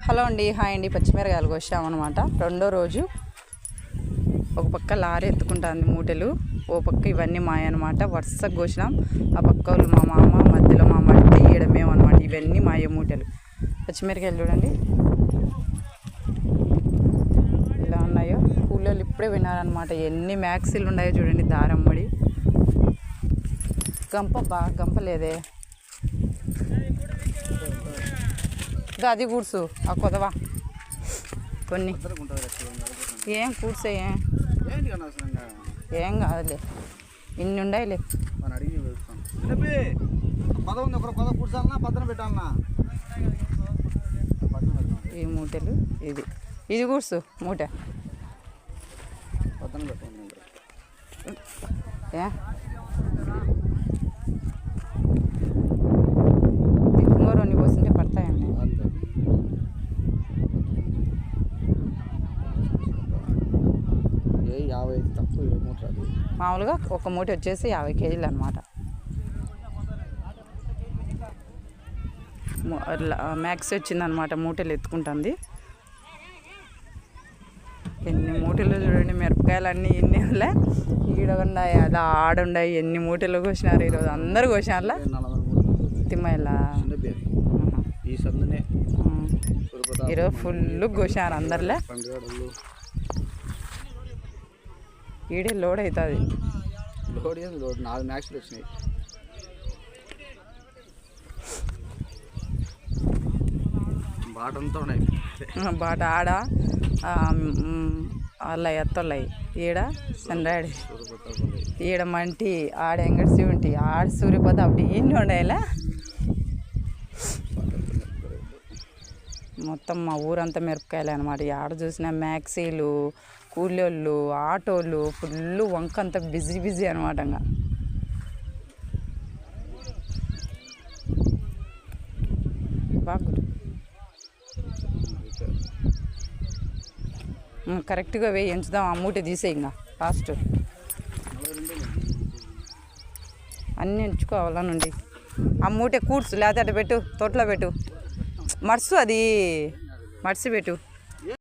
Hello అండి, hi అండి. పచ్చిమిరకాయలు కోసామన్నమాట. రెండో రోజు ఒక పక్క లారీ ఎత్తుకుంటుంది మూటలు, ఓ పక్క ఇవన్నీ మాయన్నమాట. వరుసగా కోసినాం. ఆ పక్క వాళ్ళు మా మామ, మధ్యలో మా మట్టి, ఈడమేమన్నమాట. ఇవన్నీ మాయ మూటలు. పచ్చిమిరకాయలు చూడండి ఎలా ఉన్నాయో. కూలీలు ఇప్పుడే విన్నారనమాట. ఎన్ని మ్యాక్సీలు ఉన్నాయో చూడండి. దారమ్మడి గంప బాగా గంపలేదే. అది కూర్చు ఆ కొదవా కొన్ని ఏం కూర్చే ఏం కాదులే, ఇన్ని ఉండయిలే. ఈ మూటలు ఇది కూర్చు మూట ఏ ఇంకోరొన్ని పోస్తుంటే పడతాయండి. మామూలుగా ఒక మూట వచ్చేసి 50 కేజీలు అనమాట. మ్యాక్స్ వచ్చిందనమాట. మూటలు ఎత్తుకుంటుంది. ఎన్ని మూటలు చూడండి. మిరపకాయలు అన్నీ ఎన్ని ఉన్నాయి. ఈడగున్నాయి, అలా ఆడున్నాయి. ఎన్ని మూటలు కోసినారు ఈరోజు. అందరు కోసినారులా తిమ్మయ్యలా ఈరోజు ఫుల్ కోసినారు అందరిలే. ఈడే లోడ్ అవుతుంది. లోడ్ 4 మ్యాక్స్లు వచ్చినాయి. బాట అంతా ఉన్నాయి. బాట ఆడ అలా ఎత్తన్నాయి. ఈడ సండ్రాడి, ఈడ మంటి, ఆడ ఎంగడి శివుంటి, ఆడ సూర్యపద అప్పుడు ఇన్ని ఉన్నాయిలా. మొత్తం మా ఊరంతా మిరపకాయలు అనమాట. ఆడ చూసిన మ్యాక్సీలు, కూలోళ్ళు, ఆటోలు, ఫుల్ వంకంతా బిజీ బిజీ అనమాట. బాగా కరెక్ట్గా వేయి, ఎంచుదాం. ఆ మూట తీసే ఇంకా ఫాస్ట్ అన్నీ ఎంచుకోవాలా నుండి. ఆ మూట కూర్చు, లేకపోతే అటు పెట్టు, తోటలో పెట్టు. మర్సు అది మర్చి పెట్టు.